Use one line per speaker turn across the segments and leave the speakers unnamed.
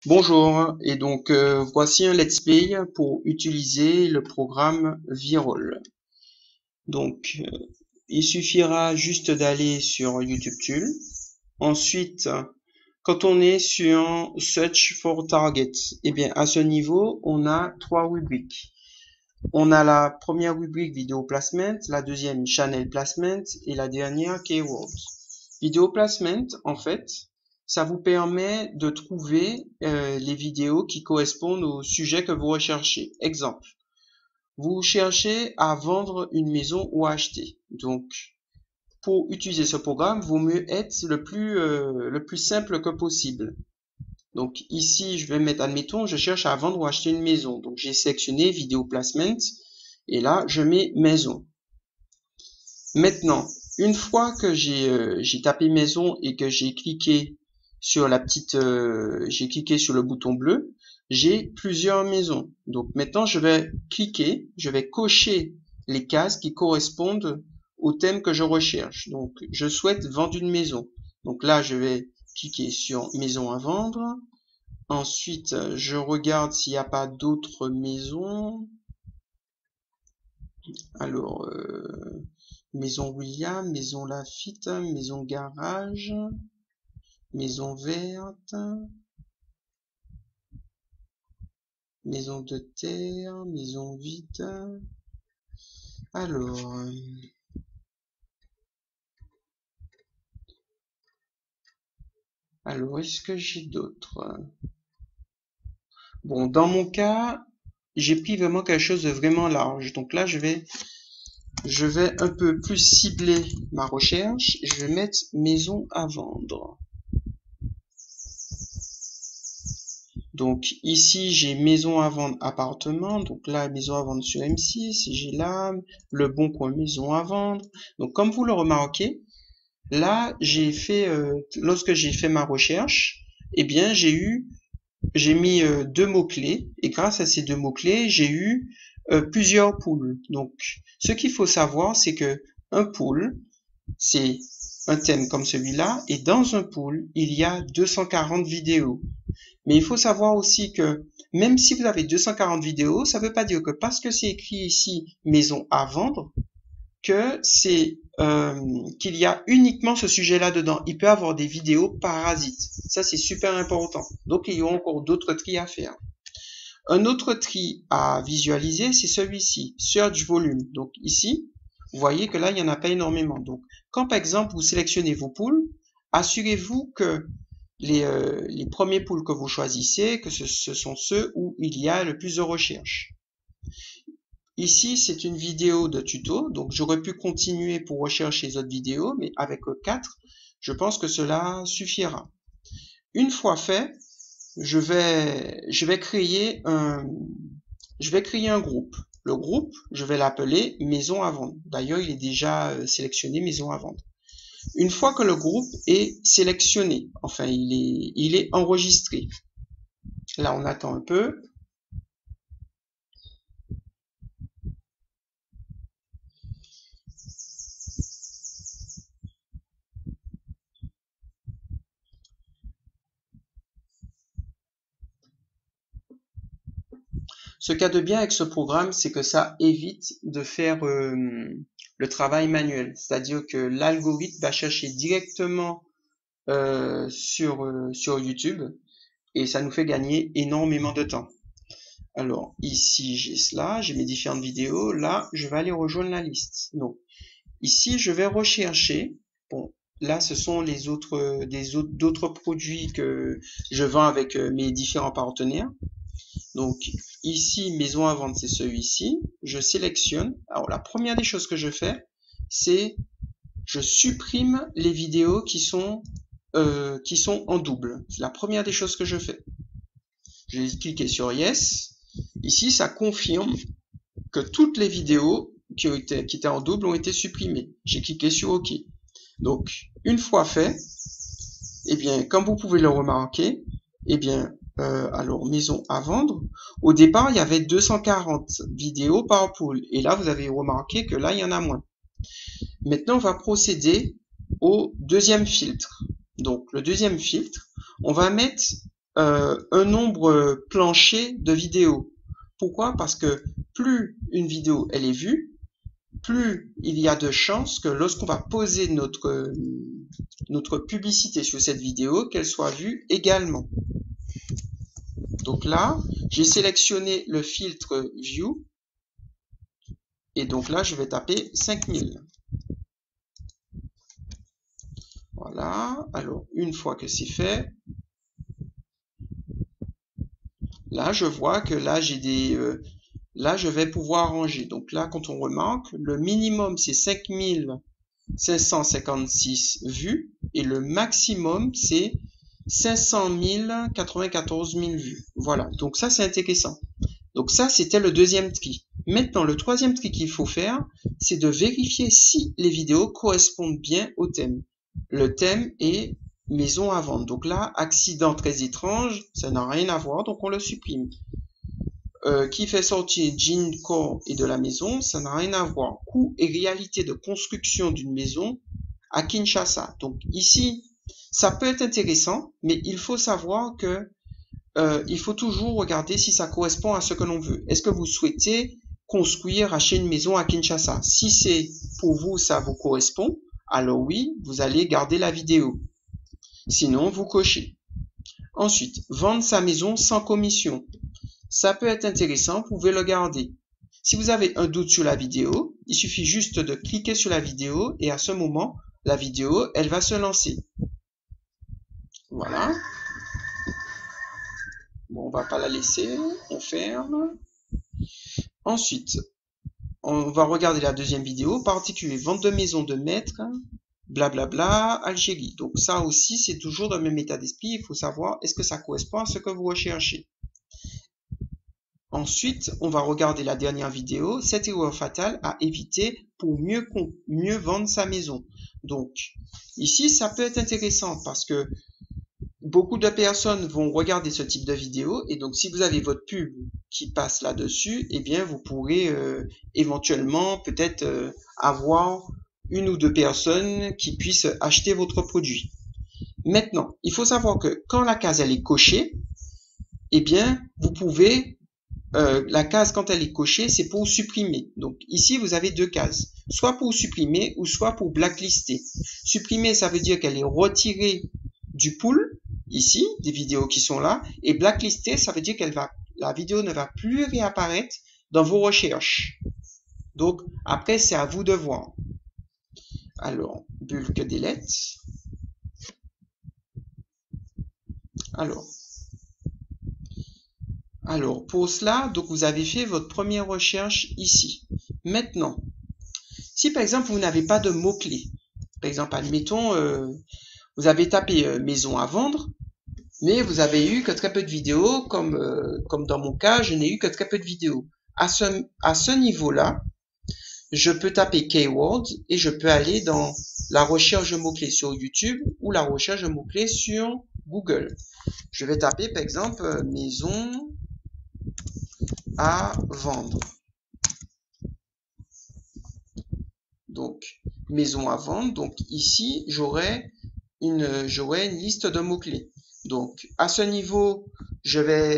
Bonjour, et donc voici un let's play pour utiliser le programme Virol. Donc il suffira juste d'aller sur YouTube Tool. Ensuite, quand on est sur Search for Target, eh bien à ce niveau, on a trois rubriques. On a la première rubrique Vidéo Placement, la deuxième Channel Placement et la dernière Keywords. Vidéo Placement, en fait, ça vous permet de trouver les vidéos qui correspondent au sujet que vous recherchez. Exemple, vous cherchez à vendre une maison ou à acheter. Donc, pour utiliser ce programme, vaut mieux être le plus simple que possible. Donc ici, je vais mettre, admettons, je cherche à vendre ou acheter une maison. Donc j'ai sélectionné Vidéo Placement et là, je mets maison. Maintenant, une fois que j'ai tapé maison et que j'ai cliqué sur j'ai cliqué sur le bouton bleu, j'ai plusieurs maisons. Donc maintenant, je vais cocher les cases qui correspondent au thème que je recherche. Donc, je souhaite vendre une maison. Donc là, je vais cliquer sur maison à vendre. Ensuite, je regarde s'il n'y a pas d'autres maisons. Alors, maison William, maison Lafitte, maison Garage, maison Verte, maison de terre, maison vide. Alors, est-ce que j'ai d'autres? Bon, dans mon cas, j'ai pris vraiment quelque chose de vraiment large. Donc là, je vais un peu plus cibler ma recherche. Je vais mettre maison à vendre. Donc ici, j'ai maison à vendre appartement. Donc là, maison à vendre sur M6. J'ai là, le bon coin maison à vendre. Donc comme vous le remarquez, là, lorsque j'ai fait ma recherche, eh bien, j'ai mis deux mots-clés. Et grâce à ces deux mots-clés, j'ai eu plusieurs pools. Donc, ce qu'il faut savoir, c'est que un pool, c'est un thème comme celui-là. Et dans un pool, il y a 240 vidéos. Mais il faut savoir aussi que même si vous avez 240 vidéos, ça ne veut pas dire que parce que c'est écrit ici maison à vendre, que c'est qu'il y a uniquement ce sujet-là dedans. Il peut y avoir des vidéos parasites. Ça, c'est super important. Donc, il y aura encore d'autres tris à faire. Un autre tri à visualiser, c'est celui-ci, Search Volume. Donc ici, vous voyez que là, il n'y en a pas énormément. Donc, quand par exemple, vous sélectionnez vos pools, assurez-vous que les premiers pools que vous choisissez, que ce sont ceux où il y a le plus de recherches. Ici, c'est une vidéo de tuto, donc j'aurais pu continuer pour rechercher les autres vidéos, mais avec 4, je pense que cela suffira. Une fois fait, je vais créer un groupe. Le groupe, je vais l'appeler Maison à vendre. D'ailleurs, il est déjà sélectionné Maison à vendre. Une fois que le groupe est sélectionné, enfin il est enregistré, là on attend un peu. Ce qu'il y a de bien avec ce programme, c'est que ça évite de faire le travail manuel. C'est-à-dire que l'algorithme va chercher directement sur YouTube et ça nous fait gagner énormément de temps. Alors ici j'ai cela, j'ai mes différentes vidéos. Là, je vais aller rejoindre la liste. Donc ici, je vais rechercher. Bon, là, ce sont d'autres produits que je vends avec mes différents partenaires. Donc ici, maison à vendre, c'est celui-ci. Je sélectionne. Alors la première des choses que je fais, c'est je supprime les vidéos qui sont en double. C'est la première des choses que je fais. Je vais cliquer sur Yes. Ici, ça confirme que toutes les vidéos qui étaient en double ont été supprimées. J'ai cliqué sur OK. Donc, une fois fait, eh bien, comme vous pouvez le remarquer, eh bien, alors, maison à vendre. Au départ, il y avait 240 vidéos par pool. Et là, vous avez remarqué que là, il y en a moins. Maintenant, on va procéder au deuxième filtre. Donc, le deuxième filtre, on va mettre un nombre plancher de vidéos. Pourquoi? Parce que plus une vidéo elle est vue, plus il y a de chances que lorsqu'on va poser notre publicité sur cette vidéo, qu'elle soit vue également. Donc là, j'ai sélectionné le filtre View et donc là, je vais taper 5000. Voilà, alors une fois que c'est fait, là je vois que là j'ai là je vais pouvoir ranger. Donc là, quand on remarque, le minimum c'est 5556 vues et le maximum c'est 500 000, 94 000 vues. Voilà, donc ça c'est intéressant. Donc ça c'était le deuxième tri. Maintenant le troisième tri qu'il faut faire, c'est de vérifier si les vidéos correspondent bien au thème. Le thème est maison à vendre. Donc là, accident très étrange, ça n'a rien à voir, donc on le supprime. Qui fait sortir Jean Core et de la maison, ça n'a rien à voir. Coût et réalité de construction d'une maison à Kinshasa. Donc ici, ça peut être intéressant, mais il faut savoir que il faut toujours regarder si ça correspond à ce que l'on veut. Est-ce que vous souhaitez construire, acheter une maison à Kinshasa? Si c'est pour vous, ça vous correspond, alors oui, vous allez garder la vidéo. Sinon, vous cochez. Ensuite, vendre sa maison sans commission. Ça peut être intéressant, vous pouvez le garder. Si vous avez un doute sur la vidéo, il suffit juste de cliquer sur la vidéo et à ce moment, la vidéo, elle va se lancer. Voilà. Bon, on va pas la laisser, on ferme. Ensuite, on va regarder la deuxième vidéo, particulier, vente de maison de maître, blablabla, Algérie. Donc ça aussi, c'est toujours dans le même état d'esprit, il faut savoir est-ce que ça correspond à ce que vous recherchez. Ensuite, on va regarder la dernière vidéo, cette erreur fatale à éviter pour mieux vendre sa maison. Donc, ici, ça peut être intéressant parce que beaucoup de personnes vont regarder ce type de vidéo et donc si vous avez votre pub qui passe là-dessus, eh bien vous pourrez éventuellement peut-être avoir une ou deux personnes qui puissent acheter votre produit. Maintenant, il faut savoir que quand la case elle est cochée, eh bien vous pouvez la case quand elle est cochée, c'est pour supprimer. Donc ici vous avez deux cases, soit pour supprimer ou soit pour blacklister. Supprimer, ça veut dire qu'elle est retirée du pool. Ici, des vidéos qui sont là, et blacklister, ça veut dire la vidéo ne va plus réapparaître dans vos recherches. Donc, après, c'est à vous de voir. Alors, bulk delete. Alors, pour cela, donc vous avez fait votre première recherche ici. Maintenant, si par exemple, vous n'avez pas de mots-clés, par exemple, admettons, vous avez tapé maison à vendre, mais vous avez eu que très peu de vidéos, comme dans mon cas, je n'ai eu que très peu de vidéos. À ce niveau-là, je peux taper keywords et je peux aller dans la recherche de mots-clés sur YouTube ou la recherche de mots-clés sur Google. Je vais taper par exemple maison à vendre. Donc, maison à vendre. Donc ici, j'aurai une liste de mots-clés. Donc, à ce niveau,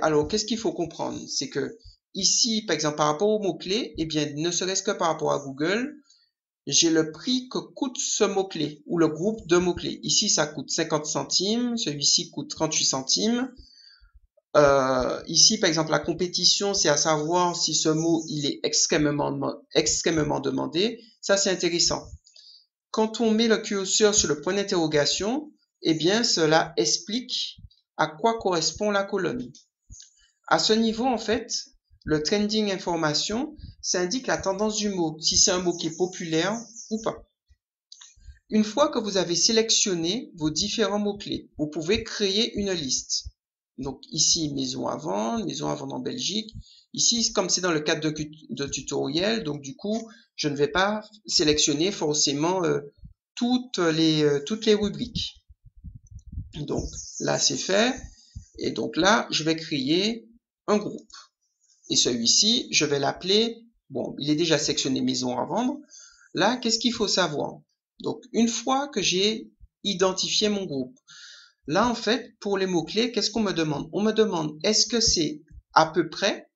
alors, qu'est-ce qu'il faut comprendre? C'est que ici, par exemple, par rapport aux mots-clés, eh bien, ne serait-ce que par rapport à Google, j'ai le prix que coûte ce mot-clé ou le groupe de mots-clés. Ici, ça coûte 50 centimes. Celui-ci coûte 38 centimes. Ici, par exemple, la compétition, c'est à savoir si ce mot, il est extrêmement demandé. Ça, c'est intéressant. Quand on met le curseur sur le point d'interrogation, eh bien, cela explique à quoi correspond la colonne. À ce niveau, en fait, le trending information, ça indique la tendance du mot, si c'est un mot qui est populaire ou pas. Une fois que vous avez sélectionné vos différents mots-clés, vous pouvez créer une liste. Donc ici, maison à vendre en Belgique. Ici, comme c'est dans le cadre de tutoriel, donc du coup, je ne vais pas sélectionner forcément toutes les rubriques. Donc là, c'est fait. Et donc là, je vais créer un groupe. Et celui-ci, je vais l'appeler, bon, il est déjà sélectionné maison à vendre. Là, qu'est-ce qu'il faut savoir? Donc, une fois que j'ai identifié mon groupe, Là, en fait, pour les mots-clés, qu'est-ce qu'on me demande? On me demande, est-ce que c'est à peu près?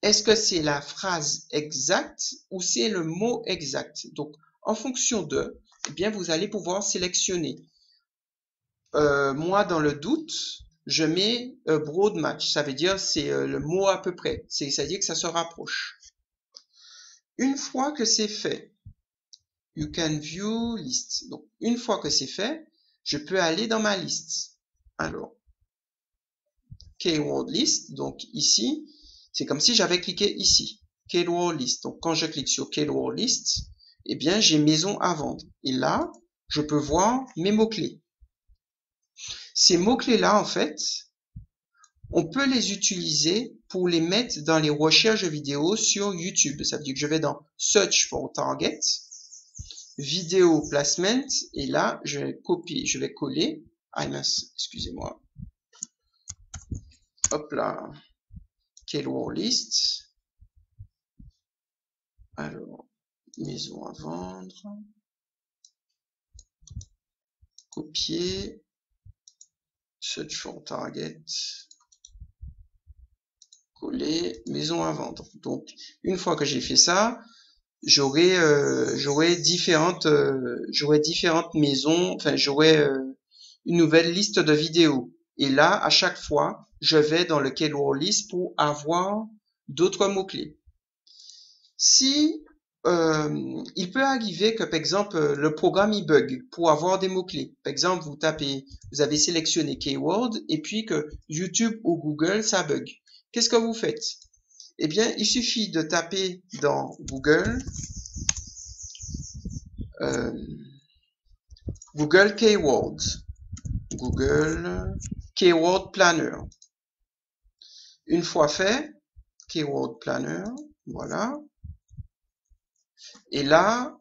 Est-ce que c'est la phrase exacte ou c'est le mot exact? Donc, en fonction de, eh bien, vous allez pouvoir sélectionner. Moi, dans le doute, je mets broad match. Ça veut dire c'est le mot à peu près. C'est-à-dire que ça se rapproche. Une fois que c'est fait, you can view list. Donc, une fois que c'est fait, je peux aller dans ma liste. Alors, keyword list. Donc, ici, c'est comme si j'avais cliqué ici. Keyword list. Donc, quand je clique sur keyword list, eh bien, j'ai maison à vendre. Et là, je peux voir mes mots-clés. Ces mots-clés-là, en fait, on peut les utiliser pour les mettre dans les recherches vidéo sur YouTube. Ça veut dire que je vais dans Search for Target, Vidéo Placement, et là, je vais copier, je vais coller. Ah mince, excusez-moi. Hop là. Keyword List. Alors, maison à vendre. Copier. Search for Target. Coller. Maison à vendre. Donc, une fois que j'ai fait ça, j'aurai différentes maisons, enfin j'aurai une nouvelle liste de vidéos. Et là, à chaque fois, je vais dans le keyword list pour avoir d'autres mots-clés. Si il peut arriver que, par exemple, le programme il bug pour avoir des mots-clés. Par exemple, vous avez sélectionné keyword et puis que YouTube ou Google ça bug. Qu'est-ce que vous faites? Eh bien, il suffit de taper dans Google Google Keywords, Google Keyword Planner. Une fois fait, Keyword Planner, voilà. Et là,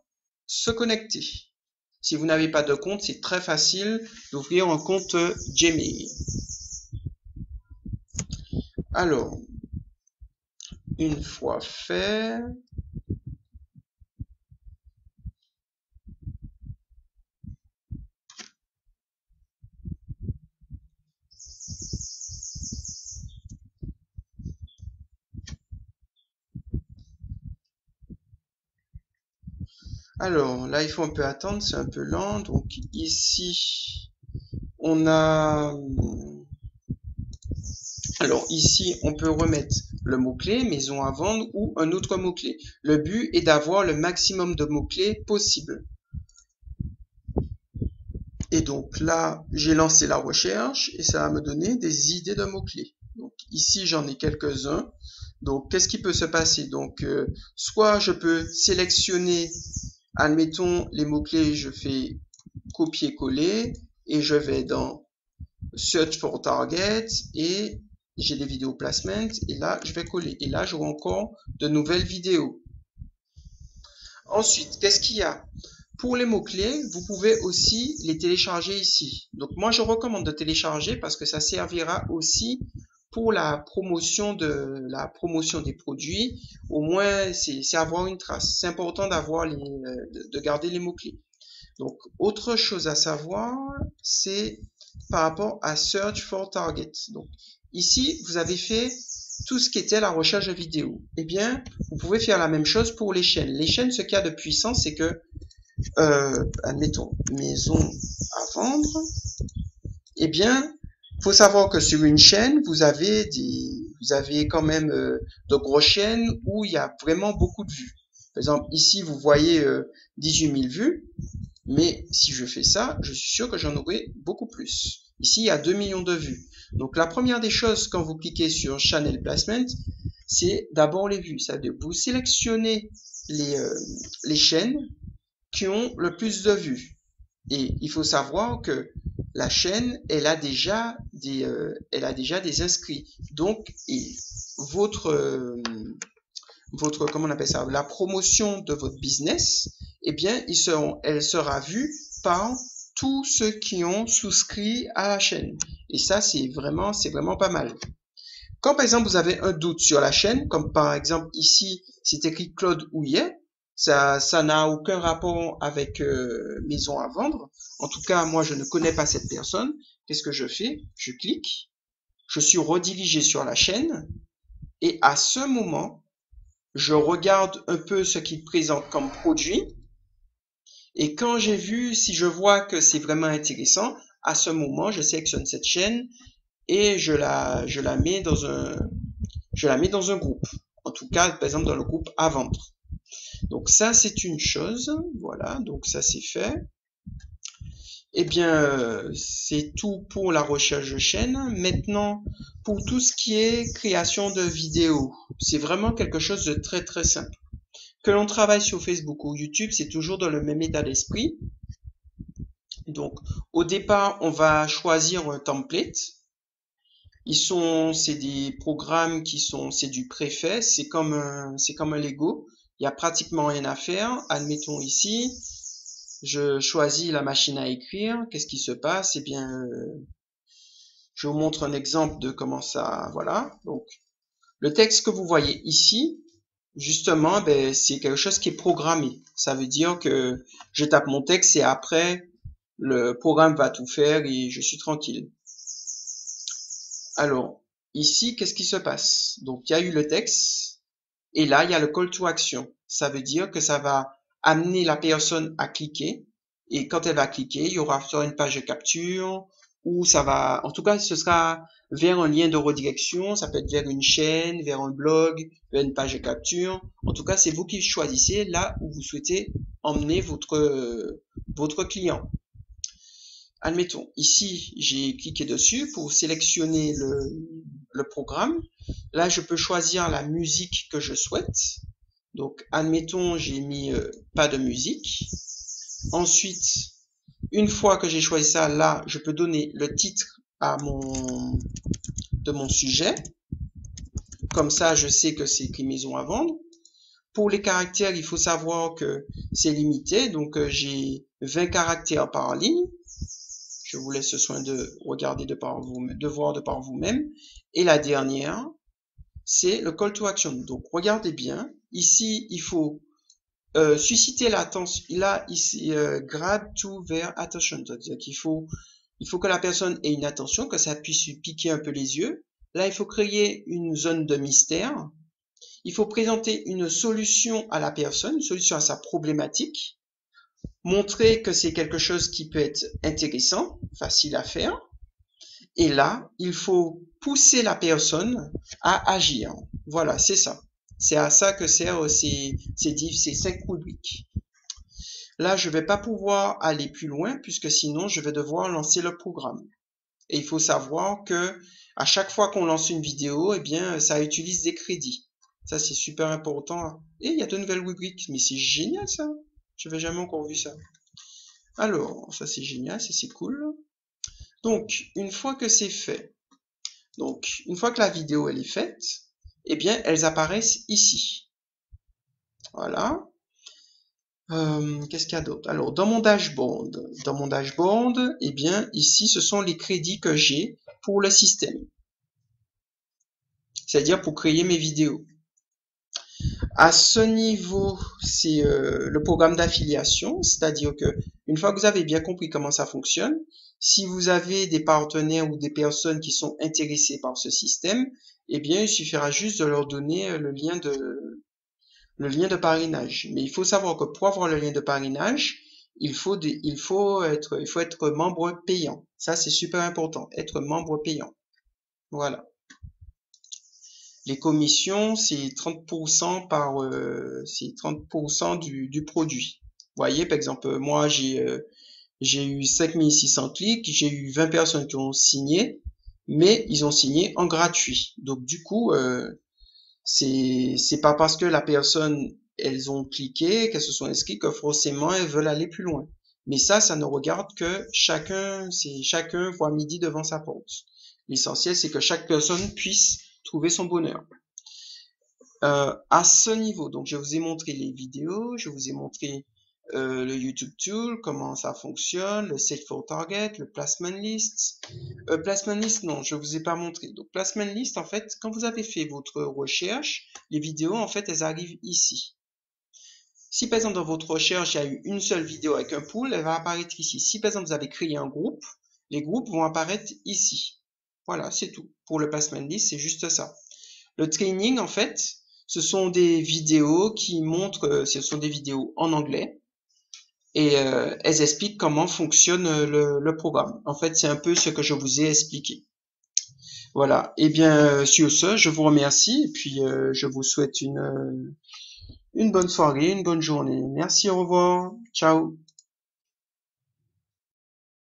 se connecter. Si vous n'avez pas de compte, c'est très facile d'ouvrir un compte Gmail. Alors, une fois fait, alors là, il faut un peu attendre, c'est un peu lent. Donc ici, on a... Alors ici, on peut remettre le mot-clé, maison à vendre ou un autre mot-clé. Le but est d'avoir le maximum de mots-clés possible. Et donc là, j'ai lancé la recherche et ça va me donner des idées de mots-clés. Donc ici, j'en ai quelques-uns. Donc, qu'est-ce qui peut se passer? Donc, soit je peux sélectionner, admettons, les mots-clés, je fais copier-coller et je vais dans Search for Target et j'ai des vidéos placement et là, je vais coller. Et là, j'aurai encore de nouvelles vidéos. Ensuite, qu'est-ce qu'il y a? Pour les mots-clés, vous pouvez aussi les télécharger ici. Donc, moi, je recommande de télécharger parce que ça servira aussi pour la promotion des produits. Au moins, c'est avoir une trace. C'est important de garder les mots-clés. Donc, autre chose à savoir, c'est par rapport à Search for Target. Donc, ici, vous avez fait tout ce qui était la recherche de vidéo. Eh bien, vous pouvez faire la même chose pour les chaînes. Les chaînes, ce qu'il y a de puissant, c'est que, admettons, maison à vendre, eh bien, faut savoir que sur une chaîne, vous avez quand même de grosses chaînes où il y a vraiment beaucoup de vues. Par exemple, ici, vous voyez 18 000 vues, mais si je fais ça, je suis sûr que j'en aurai beaucoup plus. Ici, il y a 2 millions de vues. Donc, la première des choses quand vous cliquez sur Channel Placement, c'est d'abord les vues. C'est-à-dire vous sélectionnez les chaînes qui ont le plus de vues. Et il faut savoir que la chaîne, elle a déjà des inscrits. Donc, comment on appelle ça, la promotion de votre business, eh bien, elle sera vue par tous ceux qui ont souscrit à la chaîne. Et ça, c'est vraiment pas mal. Quand par exemple vous avez un doute sur la chaîne, comme par exemple ici, c'est écrit Claude Houillet, ça n'a aucun rapport avec Maison à vendre. En tout cas, moi, je ne connais pas cette personne. qu'est-ce que je fais? Je clique, je suis redirigé sur la chaîne et à ce moment, je regarde un peu ce qu'il présente comme produit et quand j'ai vu, si je vois que c'est vraiment intéressant, à ce moment, je sélectionne cette chaîne et je la mets dans un groupe. En tout cas, par exemple, dans le groupe à vendre. Donc ça, c'est une chose. Voilà, donc ça, c'est fait. Eh bien, c'est tout pour la recherche de chaîne. Maintenant, pour tout ce qui est création de vidéos, c'est vraiment quelque chose de très très simple. Que l'on travaille sur Facebook ou YouTube, c'est toujours dans le même état d'esprit. Donc, au départ, on va choisir un template. C'est des programmes c'est du préfet, c'est comme un Lego. Il y a pratiquement rien à faire. Admettons ici, je choisis la machine à écrire. Qu'est-ce qui se passe? Eh bien, je vous montre un exemple de comment ça, voilà. Donc, le texte que vous voyez ici, justement, ben, c'est quelque chose qui est programmé. Ça veut dire que je tape mon texte et après, le programme va tout faire et je suis tranquille. Alors, ici, qu'est-ce qui se passe? Donc, il y a eu le texte et là, il y a le call to action. Ça veut dire que ça va amener la personne à cliquer et quand elle va cliquer, il y aura sur une page de capture ou ça va, en tout cas, ce sera vers un lien de redirection. Ça peut être vers une chaîne, vers un blog, vers une page de capture. En tout cas, c'est vous qui choisissez là où vous souhaitez emmener votre client. Admettons, ici, j'ai cliqué dessus pour sélectionner le programme. Là, je peux choisir la musique que je souhaite. Donc, admettons, j'ai mis pas de musique. Ensuite, une fois que j'ai choisi ça, là, je peux donner le titre de mon sujet. Comme ça, je sais que c'est écrit maison à vendre. Pour les caractères, il faut savoir que c'est limité. Donc, j'ai 20 caractères par ligne. Je vous laisse ce soin de regarder de voir de par vous-même. Et la dernière, c'est le call to action. Donc, regardez bien. Ici, il faut susciter l'attention. Là, ici, grab to their attention. C'est-à-dire qu'il faut que la personne ait une attention, que ça puisse lui piquer un peu les yeux. Là, il faut créer une zone de mystère. Il faut présenter une solution à la personne, une solution à sa problématique. Montrer que c'est quelque chose qui peut être intéressant, facile à faire. Et là, il faut pousser la personne à agir. Voilà, c'est ça. C'est à ça que servent ces 5 rubriques. Là, je ne vais pas pouvoir aller plus loin puisque sinon, je vais devoir lancer le programme. Et il faut savoir que à chaque fois qu'on lance une vidéo, eh bien, ça utilise des crédits. Ça, c'est super important. Et il y a de nouvelles rubriques. Mais c'est génial, ça. Je n'avais jamais encore vu ça. Alors, ça c'est génial, ça c'est cool. Donc, une fois que c'est fait, donc une fois que la vidéo elle est faite, eh bien, elles apparaissent ici. Voilà. Qu'est-ce qu'il y a d'autre? Alors, dans mon dashboard, eh bien, ici, ce sont les crédits que j'ai pour le système. C'est-à-dire pour créer mes vidéos. À ce niveau, c'est le programme d'affiliation, c'est-à-dire que une fois que vous avez bien compris comment ça fonctionne, si vous avez des partenaires ou des personnes qui sont intéressées par ce système, eh bien, il suffira juste de leur donner le lien de parrainage. Mais il faut savoir que pour avoir le lien de parrainage, il faut être membre payant. Ça, c'est super important, être membre payant. Voilà. Les commissions, c'est 30% c'est 30% du produit. Vous voyez, par exemple, moi, j'ai eu 5600 clics, j'ai eu 20 personnes qui ont signé, mais ils ont signé en gratuit. Donc, du coup, c'est pas parce que la personne, elles ont cliqué, qu'elles se sont inscrites que forcément elles veulent aller plus loin. Mais ça ne regarde que chacun voit midi devant sa porte. L'essentiel, c'est que chaque personne puisse trouver son bonheur. À ce niveau, donc je vous ai montré les vidéos, je vous ai montré le YouTube Tool, comment ça fonctionne, le Set for Target, le Placement List. Placement List, non, je vous ai pas montré. Donc Placement List, en fait, quand vous avez fait votre recherche, les vidéos, en fait, elles arrivent ici. Si par exemple dans votre recherche, il y a eu une seule vidéo avec un pool, elle va apparaître ici. Si par exemple vous avez créé un groupe, Les groupes vont apparaître ici. Voilà, c'est tout. Pour le placement list, c'est juste ça. Le training, en fait, ce sont des vidéos qui montrent, ce sont des vidéos en anglais et elles expliquent comment fonctionne le programme. En fait, c'est un peu ce que je vous ai expliqué. Voilà. Eh bien, sur ce, je vous remercie et puis je vous souhaite une bonne soirée, une bonne journée. Merci, au revoir. Ciao.